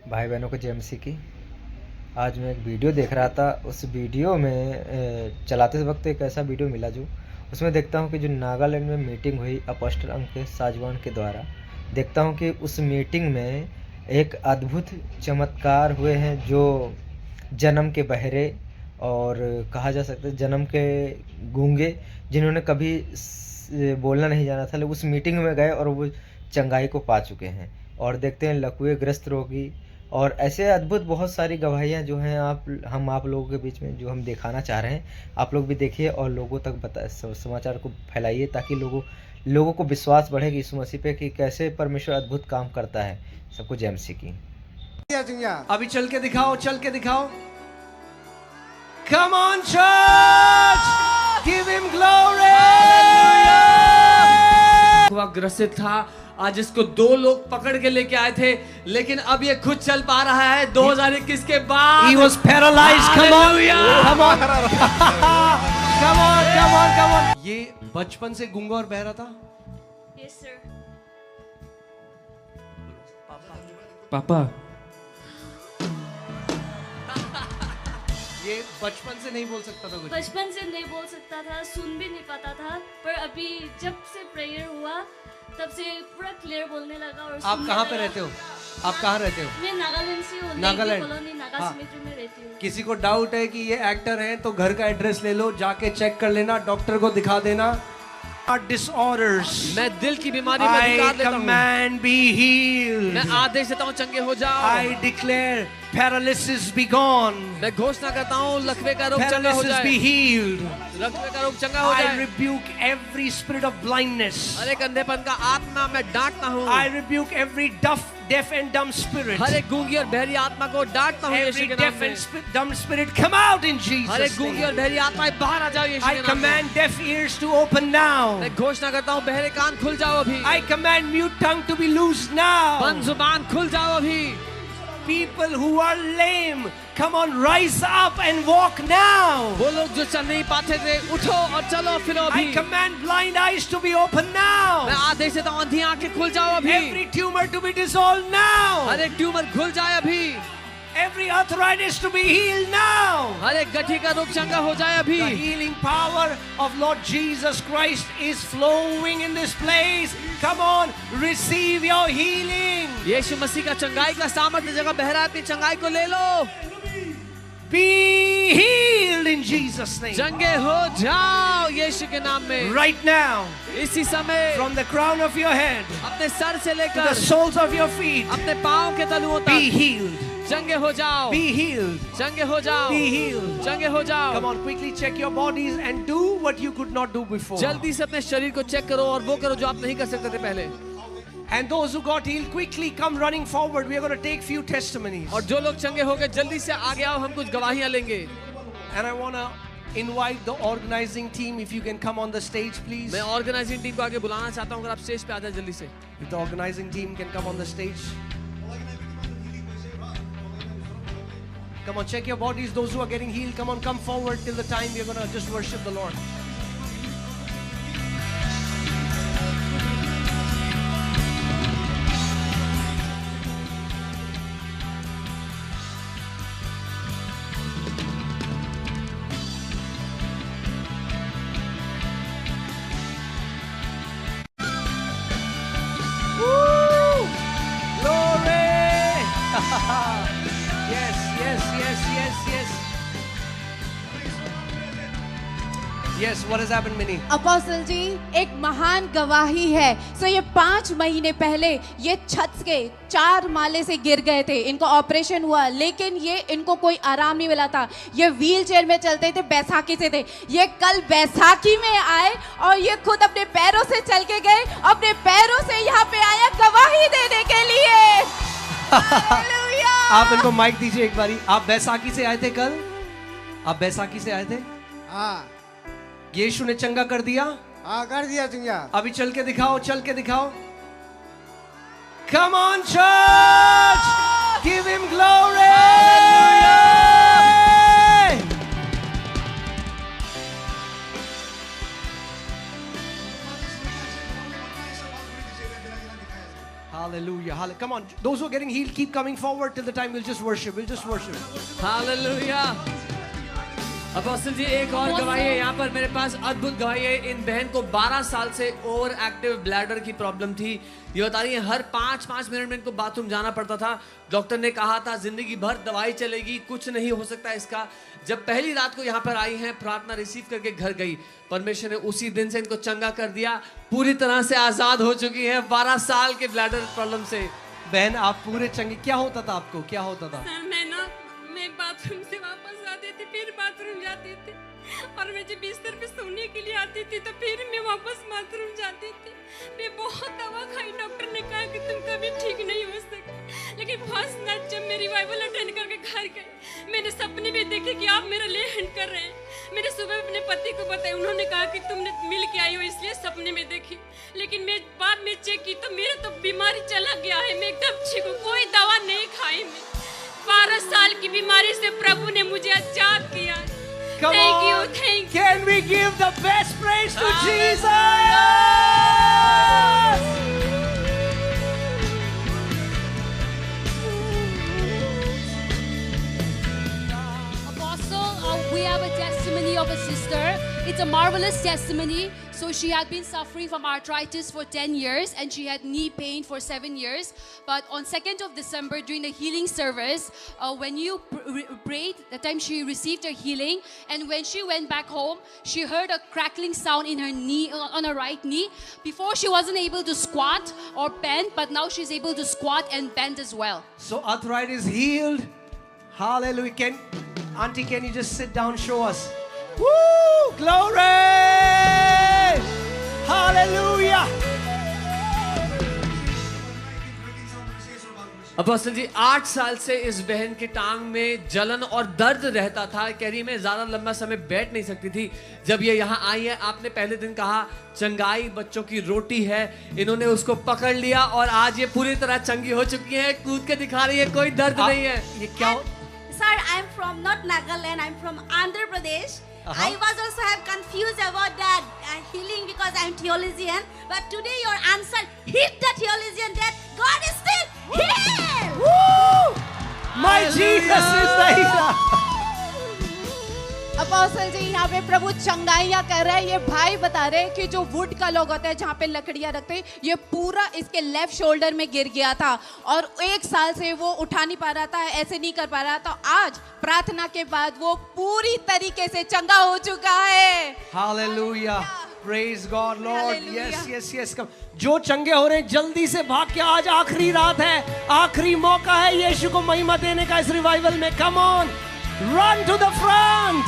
भाई बहनों को जेएमसी की। आज मैं एक वीडियो देख रहा था। उस वीडियो में चलाते वक्त एक ऐसा वीडियो मिला जो उसमें देखता हूँ कि जो नागालैंड में मीटिंग हुई अपोस्टल अंकित साजवान के द्वारा, देखता हूँ कि उस मीटिंग में एक अद्भुत चमत्कार हुए हैं जो जन्म के बहरे और कहा जा सकता है जन्म के गूंगे, जिन्होंने कभी बोलना नहीं जाना था, लोग उस मीटिंग में गए और वो चंगाई को पा चुके हैं। और देखते हैं लकवे ग्रस्त रोगी और ऐसे अद्भुत बहुत सारी गवाहियाँ जो हैं आप लोगों के बीच में जो हम दिखाना चाह रहे हैं। आप लोग भी देखिए और लोगों तक समाचार को फैलाइए ताकि लोगों को विश्वास बढ़े कि यीशु मसीह पे कि कैसे परमेश्वर अद्भुत काम करता है। सबको जय मसीह की। अभी चल के दिखाओ, चल के दिखाओ। Come on church, give him glory। वह ग्रसित था, आज इसको 2 लोग पकड़ के लेके आए थे, लेकिन अब ये खुद चल पा रहा है 2021 के बाद। He was paralyzed। Come on, come on, come on, come on, come on। ये बचपन से गूंगा और बहरा था। Yes sir। पापा ये बचपन से नहीं बोल सकता था कुछ। बचपन से नहीं बोल सकता था, सुन भी नहीं पाता था, पर अभी जब से प्रेयर हुआ तब से पूरा क्लियर बोलने लगा और आप कहाँ पे रहते हो? आप कहाँ रहते हो? मैं नागालैंड से हूँ। नागालैंड कॉलोनी नागा सिमेट्री में रहती हूँ। किसी को डाउट है कि ये एक्टर हैं तो घर का एड्रेस ले लो, जाके चेक कर लेना, डॉक्टर को दिखा देना। Disorders, मैं दिल की बीमारी में अधिकार लेता हूँ। I command be healed। मैं आदेश देता हूँ चंगे हो जाओ। I declare paralysis be gone। मैं घोषणा करता हूँ लकवे का रोग चंगा हो Paralysis जाए। be healed। लकवे का रोग चंगा हो I जाए। rebuke every spirit of blindness। हर एक अंधेपन का आत्मा मैं डांटता हूँ। I rebuke every deaf and dumb spirit। हर एक गूंगी और बहरी आत्मा को डांटता हूँ यीशु Every के नाम deaf में। and dumb spirit come out in हर एक Jesus' गूंगी name। और बहरी आत्मा बाहर आ जाओ यीशु I के नाम में। command deaf ears to open now। मैं घोषणा करता हूँ बहरे कान खुल जाओ अभी। I command mute tongue to be loosed now। बंद जुबान खुल जाओ अभी। People who are lame, come on, rise up and walk now। वो लोग जो चल नहीं पाते थे, उठो और चलो फिरो I अभी। command blind eyes to be open now। मैं आदेश देता हूँ अंधी आंखें खुल जाओ अभी। Every tumor to be dissolved now। हर एक ट्यूमर खुल जाए अभी। Every arthritis to be healed now। हर एक गठिया का रोग चंगा हो जाए अभी। The healing power of Lord Jesus Christ is flowing in this place। Come on, receive your healing। यीशु मसीह का चंगाई का सामर्थ्य जगह बहरा है, अपनी चंगाई को ले लो। Be healed in Jesus' name। चंगे हो जाओ यीशु के नाम में। Right now, इसी समय from the crown of your head अपने सर से to the लेकर soles of your feet, अपने पाँव के तलुओं be तक healed। चंगे हो जाओ। Be healed। चंगे हो जाओ। Be healed। चंगे हो जाओ। Come on, quickly check your bodies and do what you could not do before। जल्दी से अपने शरीर को चेक करो और वो करो जो आप नहीं कर सकते थे पहले। And those who got healed, quickly come running forward। We are going to take few testimonies। और जो लोग चंगे हो गए जल्दी से आगे आओ, हम कुछ गवाहियां लेंगे। And I want to invite the organizing team, if you can come on the stage, please। मैं ऑर्गेनाइजिंग टीम को आगे बुलाना चाहता हूं, अगर आप स्टेज पे आ जाए जल्दी से। If the organizing team can come on the stage। Come on, check your bodies. Those who are getting healed, come on, come forward till the time we are going to just worship the Lord। Woo! Glory! Yes, yes, yes, yes, yes। Yes, what has happened, Minnie? Apostle ji, एक महान गवाही है। सो ये 5 महीने पहले ये छत के 4 माले से गिर गए थे, इनको ऑपरेशन हुआ, लेकिन ये इनको कोई आराम नहीं मिला था। ये व्हील चेयर में चलते थे, बैसाखी से थे। ये कल बैसाखी में आए और ये खुद अपने पैरों से चल के गए, अपने पैरों से यहाँ पे आया गवाही देने के लिए। हालेलुया। आप इनको माइक दीजिए एक बारी। आप बैसाखी से आए थे कल? आप बैसाखी से आए थे? हाँ यीशु ने चंगा कर दिया? हाँ कर दिया चंगा। अभी चल के दिखाओ, चल के दिखाओ। Come on church, give him glory। Hallelujah, hallelujah। Hallelujah. Come on. Those who are getting healed, keep coming forward till the time we'll just worship. We'll just worship. Hallelujah. Apostle ji एक और गवाही है यहाँ पर मेरे पास, अद्भुत गवाही है। इन बहन को 12 साल से ओवर एक्टिव ब्लैडर की प्रॉब्लम थी। ये बता रही है हर 5-5 मिनट में इनको बाथरूम जाना पड़ता था। डॉक्टर ने कहा था जिंदगी भर दवाई चलेगी, कुछ नहीं हो सकता इसका। जब पहली रात को यहाँ पर आई हैं, प्रार्थना रिसीव करके घर गई, परमेश्वर ने उसी दिन से इनको चंगा कर दिया, पूरी तरह से आजाद हो चुकी है 12 साल के ब्लैडर प्रॉब्लम से। बहन आप पूरे चंगे, क्या होता था आपको, क्या होता था? सर मैं बाथरूम से वापस आती थी, फिर बाथरूम जाती थी, और मैं जब बिस्तर पे सोने के लिए आती थी तो फिर मैं वापस बाथरूम जाती थी। मैं बहुत दवा खाई, डॉक्टर ने कहा कि तुम कभी ठीक नहीं हो सकती। लेकिन फर्स्ट नाइट जब मैं रिवाइवल अटेंड करके घर गई, मैंने सपने में देखे कि आप मेरा ले हैंड कर रहे हैं। मैंने सुबह अपने पति को बताया, उन्होंने कहा कि तुमने मिल के आई हो इसलिए सपने में देखी। लेकिन मैं बाद में चेक की तो मेरा तो बीमारी चला गया है, मैं एकदम ठीक हूँ, कोई दवा नहीं खाई। मैं 12 साल की बीमारी से प्रभु ने मुझे आजाद किया। Come Thank you, on. thank you. Can we give the best praise to Jesus? Apostle, we have a testimony of a sister. It's a marvelous testimony. So she had been suffering from arthritis for 10 years and she had knee pain for 7 years. But on 2nd of December during the healing service, when you prayed, that time she received her healing. And when she went back home, she heard a crackling sound in her knee, on her right knee. Before she wasn't able to squat or bend, but now she's able to squat and bend as well. So arthritis healed. Hallelujah. Auntie, can you just sit down, show us? Woo! Glory! Hallelujah! Apostle ji 8 साल से इस बहन के टांग में जलन और दर्द रहता था। कह रही मैं ज्यादा लंबा समय बैठ नहीं सकती थी। जब ये यहाँ आई है, आपने पहले दिन कहा चंगाई बच्चों की रोटी है, इन्होंने उसको पकड़ लिया और आज ये पूरी तरह चंगी हो चुकी है, कूद के दिखा रही है, कोई दर्द नहीं है। ये क्या? Sir, I'm from not Nagaland. I'm from Andhra Pradesh. I was also have confused about that healing because I'm theologian. But today your answer hit the theologian that God is still here. Woo! My Jesus is the healer. Apostle ji यहाँ पे प्रभु चंगाइयाँ कर रहे हैं। ये भाई बता रहे हैं कि जो वुड का लोग होता है, जहाँ पे लकड़ियाँ रखते हैं, ये पूरा इसके लेफ्ट शोल्डर में गिर गया था और 1 साल से वो उठा नहीं पा रहा था, ऐसे नहीं कर पा रहा था। आज प्रार्थना के बाद वो पूरी तरीके से चंगा हो चुका है। Hallelujah. Praise God, Lord. Hallelujah. Yes. Come. जो चंगे हो रहे हैं जल्दी से भाग के, आज आखिरी रात है, आखिरी मौका है यीशु को महिमा देने का इस रिवाइवल में। Come on, run to the front.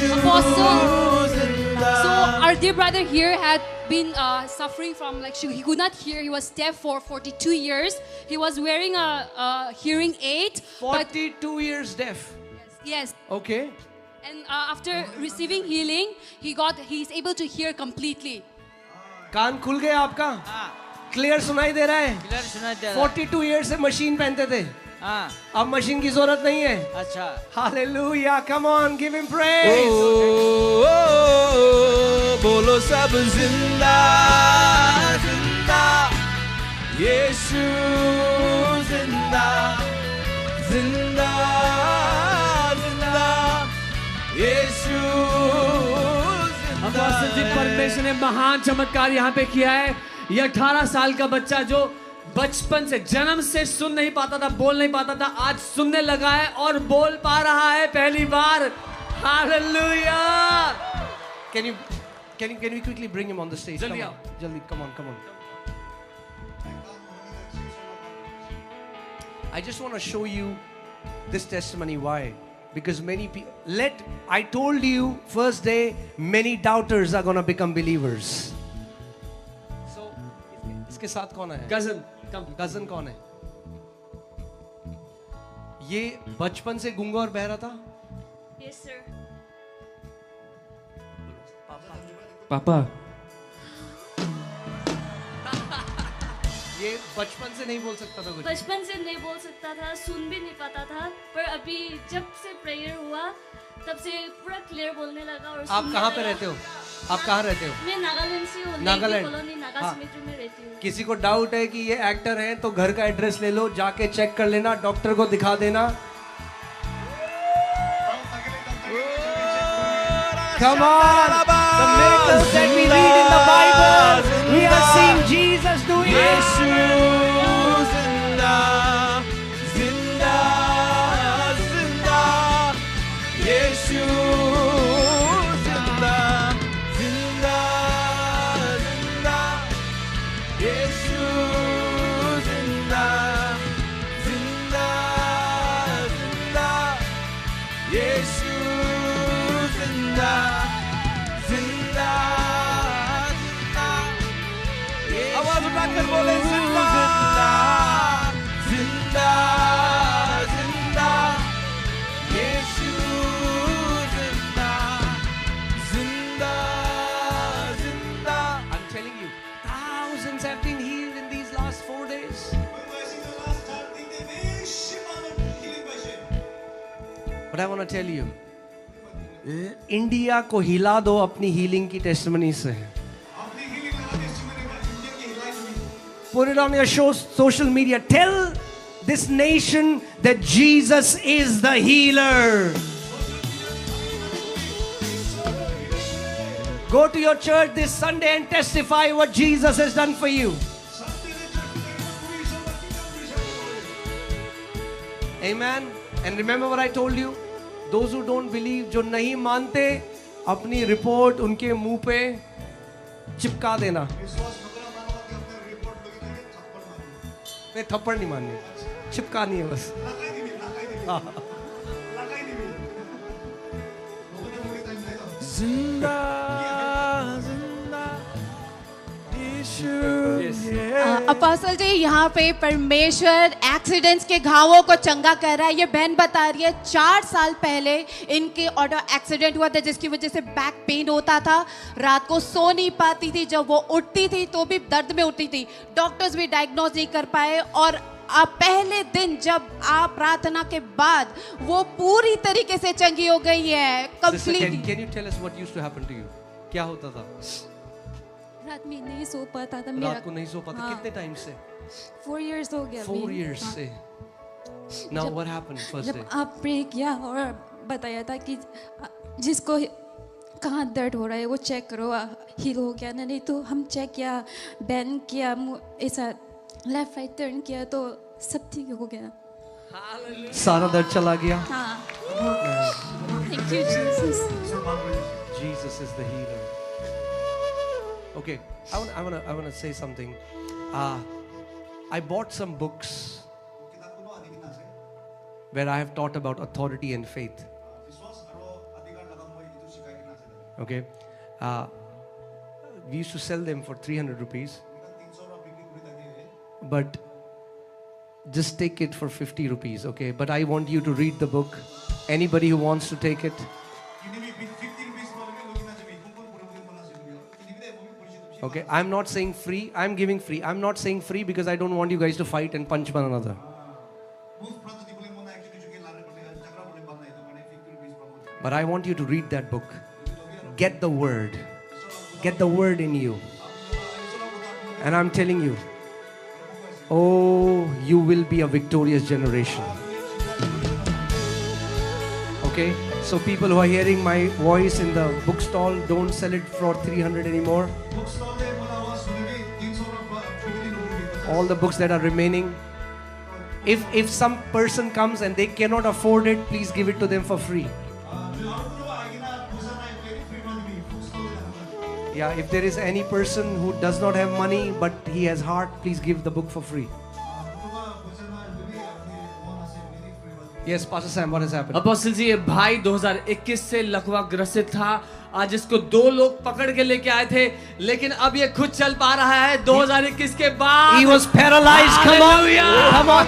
Apostle, so our dear brother here had been suffering from he could not hear. He was deaf for 42 years. He was wearing a hearing aid. 42 years deaf. Yes. Okay. And after receiving healing, he's able to hear completely. कान खुल गया आपका? Clear सुनाई दे रहा है? Clear सुनाई दे रहा है। 42 years से मशीन पहनते थे, हाँ। अब मशीन की जरूरत नहीं है। अच्छा। Hallelujah. Come on, give him praise. बोलो सब जिंदा जिंदा यीशु जिंदा जिंदा जिंदा यीशु अपोस्टल जी परमेश्वर ने महान चमत्कार यहाँ पे किया है। ये 18 साल का बच्चा जो बचपन से, जन्म से सुन नहीं पाता था, बोल नहीं पाता था, आज सुनने लगा है और बोल पा रहा है पहली बार। Hallelujah. Can we quickly bring him on the stage? जल्दी Come आओ। on. Jaldi, come on. I just want to show you this testimony. Why? Because many people, I told you first day, many doubters are going to become believers. So, इसके साथ कौन है? Cousin कौन है? ये बचपन से गूंगा और बहरा था? Yes, sir. पापा ये बचपन से नहीं बोल सकता था कुछ? बचपन से नहीं बोल सकता था, सुन भी नहीं पाता था, पर अभी जब से प्रेयर हुआ तब से पूरा क्लियर बोलने लगा और आप सुनने कहाँ पे लगा। रहते हो? आप कहाँ रहते हो? मैं नागालैंड से हूँ, नागालैंड। कॉलोनी नागा हाँ। सिमेट्री में रहती हूँ। किसी को डाउट है कि ये एक्टर हैं तो घर का एड्रेस ले लो, जाके चेक कर लेना, डॉक्टर को दिखा देना। Come on, the miracles that we read in the Bible, we are seeing Jesus doing it. यीशु जिंदा जिंदा जिंदा यीशु जिंदा जिंदा जिंदा यीशु जिंदा जिंदा जिंदा यीशु जिंदा जिंदा जिंदा आवाज उठाकर बोले जिंदा जिंदा जिंदा यीशु जिंदा जिंदा जिंदा I'm telling you, thousands have been healed in these last 4 days. But I want to tell you, India को हिला दो अपनी हीलिंग की टेस्टिमनी से. Put it on your social media. Tell this nation that Jesus is the healer. Go to your church this Sunday and testify what Jesus has done for you. Amen. And remember what I told you? Those who don't believe, जो नहीं मानते, अपनी report उनके मुंह पे चिपका देना. नहीं, थप्पड़ नहीं मारनी, चिपकानी है बस. जिंदा जिंदा यीशु अपोस्टल जी यहाँ पे परमेश्वर एक्सीडेंट्स के घावों को चंगा कर रहा है. ये बहन बता रही है 4 साल पहले इनके ऑटो एक्सीडेंट हुआ था जिसकी वजह से बैक पेन होता था, रात को सो नहीं पाती थी, जब वो उठती थी तो भी दर्द में उठती थी, डॉक्टर्स भी डायग्नोज नहीं कर पाए. और आप पहले दिन जब आप प्रार्थना के बाद वो पूरी तरीके से चंगी हो गई है Sister, completely. can you tell us what used to happen to you? क्या होता था? रात में नहीं सो पाता था रात को नहीं सो पाते. हाँ। कितने टाइम से? 4 years हो गया 4 अभी. years हाँ। से. Now what happened first day? जब आप प्रे किया और बताया था कि जिसको कहाँ दर्द हो रहा है वो चेक करो, हील हो गया ना. नहीं तो हम चेक किया, बैंड किया, ऐसा लेफ्ट राइट टर्न किया तो सब ठीक हो गया. सारा दर्द चला गया. हाँ. Thank you Jesus. Jesus is the healer. Okay, I want to say something. I bought some books where I have taught about authority and faith. Okay, we used to sell them for 300 rupees, but just take it for 50 rupees. Okay, but I want you to read the book. Anybody who wants to take it. Okay, I'm not saying free, I'm giving free. I'm not saying free because I don't want you guys to fight and punch one another. But I want you to read that book. Get the word. Get the word in you. And I'm telling you, oh, you will be a victorious generation. Okay? So people who are hearing my voice in the bookstall, don't sell it for 300 anymore. All the books that are remaining. If some person comes and they cannot afford it, please give it to them for free. Yeah, if there is any person who does not have money but he has heart, please give the book for free. Yes, Pastor Sam, what has happened? Apostle ji, ये भाई 2021 से लकवा ग्रसित था. आज इसको 2 लोग पकड़ के लेके आए थे, लेकिन अब ये खुद चल पा रहा है 2021 के बाद. He was paralyzed. Come on. Come on.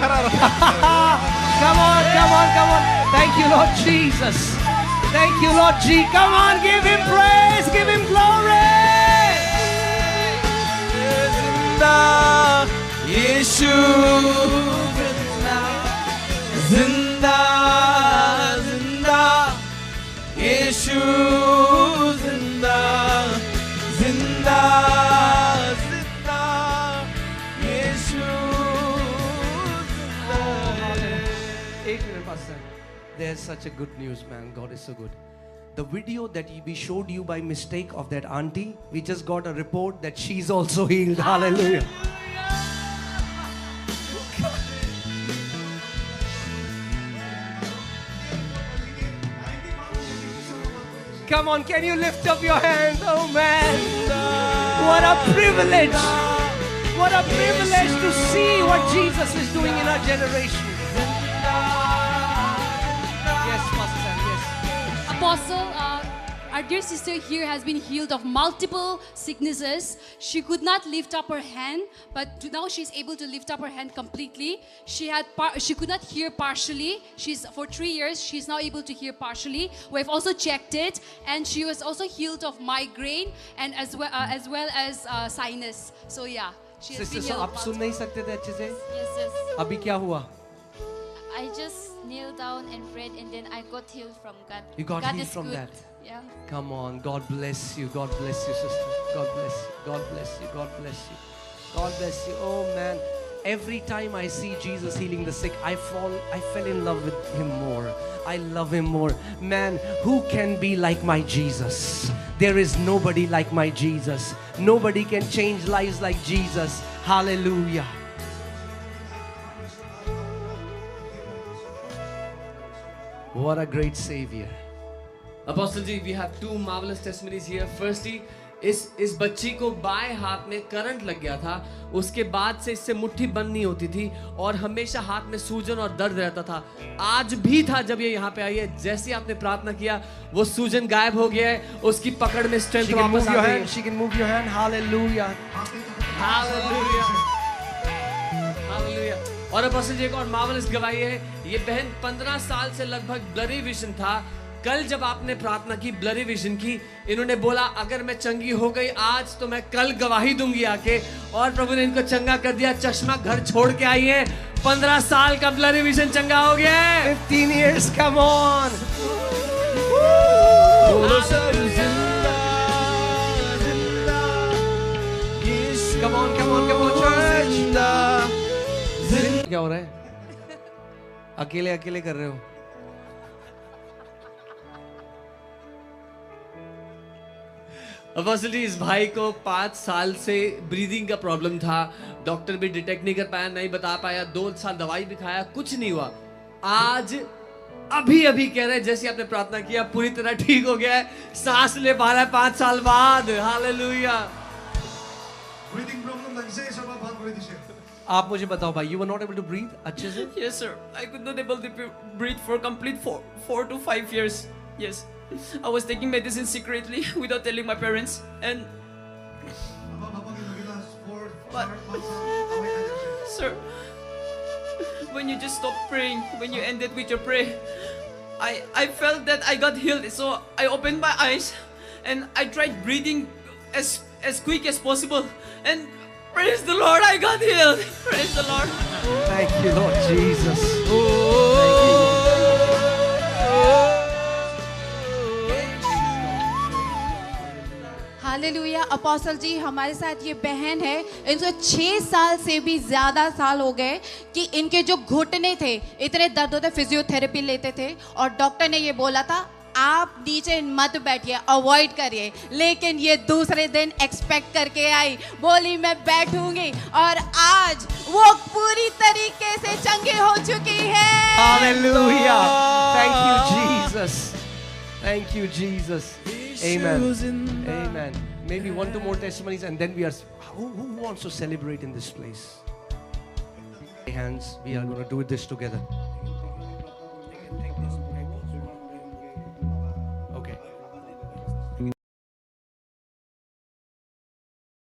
Come on, come on, come on. Thank you, Lord Jesus. Thank you, Lord G. Come on, give him praise, give him glory. जिंदा यीशु जिंदा जिंदा यीशु जिंदा जिंदा जिंदा यीशु एक minute pastor. There's such a good news, man. God is so good. The video that we showed you by mistake of that auntie, we just got a report that she's also healed. Hallelujah. Come on, can you lift up your hands? Oh man, what a privilege. What a privilege to see what Jesus is doing in our generation. Yes, Pastor Sam, yes. Apostle, our dear sister here has been healed of multiple sicknesses. She could not lift up her hand, but now she's able to lift up her hand completely. She could not hear partially. For 3 years, she's now able to hear partially. We've also checked it, and she was also healed of migraine and as well as sinus. So yeah, she has Sister, been so healed. आप सुन नहीं सकते थे अच्छे से? Yes, yes. अभी क्या हुआ? I just kneel down and prayed, and then I got healed from God. You got God healed is from good. that. Yeah. Come on, God bless you. God bless you, sister. God bless you. God bless you. God bless you. God bless you. Oh man, every time I see Jesus healing the sick, I fell in love with him more. I love him more. Man, who can be like my Jesus? There is nobody like my Jesus. Nobody can change lives like Jesus. Hallelujah. What a great Savior. Apostle ji, we have two marvelous testimonies here. Firstly, इस बच्ची को बाएं हाथ में current लग गया था. उसके बाद से इससे मुट्ठी बंद नहीं होती थी और हमेशा हाथ में सूजन और दर्द रहता था. आज भी था जब ये यहाँ पे आई है. जैसे आपने प्रार्थना किया, वो सूजन गायब हो गया है. उसकी पकड़ में स्ट्रेंथ वापस आ गई है. She can move your hand. Hallelujah. Hallelujah. Hallelujah. और अपोस्टल जी एक और मार्वलस गवाही है. ये बहन 15 साल से लगभग ब्लरी विजन था. कल जब आपने प्रार्थना की ब्लरी विजन की, इन्होंने बोला अगर मैं चंगी हो गई आज तो मैं कल गवाही दूंगी आके. और प्रभु ने इनको चंगा कर दिया. चश्मा घर छोड़ के आई है. 15 साल का ब्लरी विजन चंगा हो गया है. 15 years, come on. Come on, come on, come on, church. क्या हो रहा है? अकेले अकेले कर रहे हो. अपोस्टल जी, इस भाई को 5 साल से ब्रीदिंग का प्रॉब्लम था. डॉक्टर भी डिटेक्ट नहीं कर पाया, नहीं बता पाया. 2 साल दवाई भी खाया, कुछ नहीं हुआ. आज अभी कह रहे हैं जैसे आपने प्रार्थना किया पूरी तरह ठीक हो गया है. सांस ले पा रहा है 5 साल बाद. हालेलुया. आप मुझे बताओ भाई, you were not able to breathe अच्छे से? Yes, sir. I could not able to breathe for complete 4 to 5 years. Yes. I was taking medicine secretly without telling my parents. And but, sir, when you just stop praying, when you ended with your prayer, I felt that I got healed. So I opened my eyes and I tried breathing as quick as possible. And praise the Lord, I got healed. Praise the Lord. Thank you, Lord Jesus. Hallelujah. Apostle ji, हमारे साथ ये बहन है. इनको 6 साल से भी ज़्यादा साल हो गए कि इनके जो घुटने थे इतने दर्द होते, फिजियोथेरेपी लेते थे और डॉक्टर ने ये बोला था आप नीचे मत बैठिए, अवॉइड करिए. लेकिन ये दूसरे दिन एक्सपेक्ट करके आई, बोली मैं बैठूंगी और आज वो पूरी तरीके से चंगी हो चुकी है. Hallelujah. Thank you, Jesus. Thank you, Jesus. Amen. Amen. Maybe 1-2 more testimonies and then we are. Who wants to celebrate in this place? Hands. We are going to do this together.